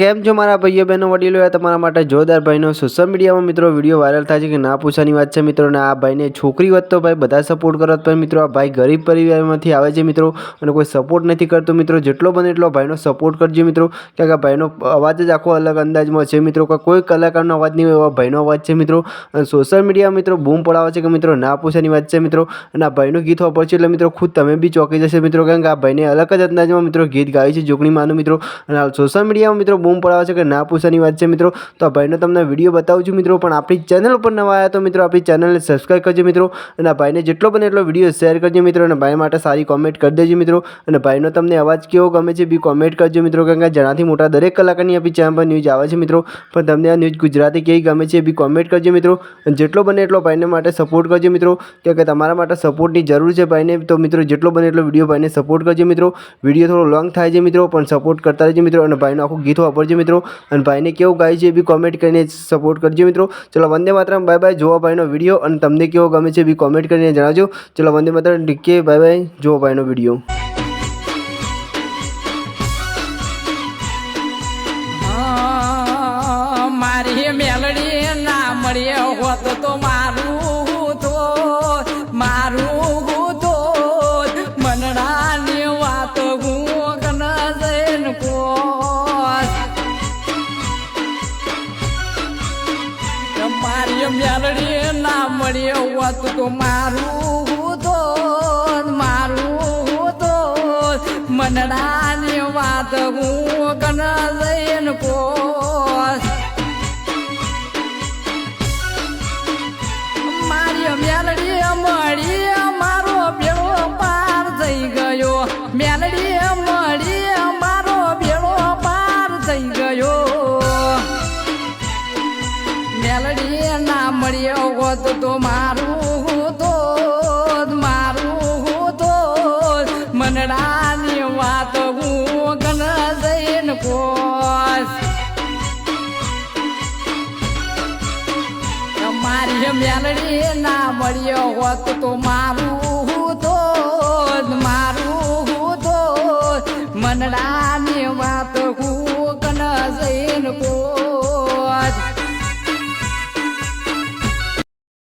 केम जो मारा भाईओ बहनों वडीलो तमारा माटे जोरदार भाईनो सोशल मीडिया में मित्रों वीडियो वायरल थाय छे कि ना पूछानी वात छे मित्रों। आ भाई ने छोकरी होत तो भाई बधा सपोर्ट करत, पर मित्रों आ भाई गरीब परिवारमांथी आवे छे मित्रों अने कोई सपोर्ट नहीं करतो मित्रों। जेटलो बने एटलो भाईनो सपोर्ट करजो मित्रों, कारण के भाईनो अवाज ज आखो अलग अंदाजमां छे मित्रों। कोई कलाकारनो अवाज नहीं होय एवा भाईनो अवाज छे मित्रों। अने सोशल मीडिया में मित्रों बूम पड़ावे छे कि मित्रों ना पूछानी वात छे मित्रों। अने आ भाईनो गीत वापरशे एटले मित्रों खुद तमे बी चौंकी जशो मित्रों, कारण के आ भाईने अलग ज अंदाजमां मित्रों गीत गायुं छे जोगणी मानुं मित्रों। अने हाल सोशल मीडिया में मित्रों बूम पड़ावे छे कि ना पूछानी वात छे मित्रों। तो आ भाईनो तमने विडियो बतावुं छुं मित्रों, पण आपणी चेनल पर नवा आया तो मित्रों आपणी चेनलने सब्सक्राइब करजो मित्रों। अने आ भाईने जेटलो बने एटलो विडियो शेर करजो मित्रों, अने भाई माटे सारी कॉमेंट कर देजो मित्रों। अने भाईनो तमने अवाज केवो गमे छे बी कॉमेंट करजो मित्रों, कारण के जणाथी मोटा दरेक कलाकारनी आपणी चेनल पर न्यूज आवे छे मित्रों, पण तमने आ न्यूज गुजराती केवी गमे छे बी कॉमेंट करजो मित्रों। अने जेटलो बने एटलो भाईने माटे सपोर्ट करजो मित्रों, कारण के तमारा माटे सपोर्टनी जरूर छे भाईने। तो मित्रों जेटलो बने एटलो विडियो भाईने सपोर्ट करजो मित्रों। विडियो थोड़ो लॉन्ग थाय छे मित्रों, पण सपोर्ट करता रहेजो मित्रों। अने भाईनो आखुं गीत वापरजो मित्रों, अने भाईने केवुं गाय छे बी कॉमेंट करीने सपोर्ट करजो मित्रों। चलो वंदे मातरम, बाय बाय। जोवा भाईनो विडियो अने तमने केवो गमे छे बी कॉमेंट करीने जणावजो। चलो वंदे मातरम, टीके, बाय बाय। जोवा भाईनो विडियो। मारी मेलडी ना मळी होत तो मारू तो मनडानी वात गुगन जैन कोस। मारी मेलडी ना मळी होत तो मारू तो मनडानी वात गुगन जैन कोस। मेलडी मળી मारो बेड़ो पार થઈ ગયો, मेलडी मળી मारो बेड़ो पार થઈ ગયો। मेलडी ना મળી હોત તો મારું તો मनડાની વાત હું ગન જઈને કોસ। મારી મેલડી ના મળ્યો હોત તો મારું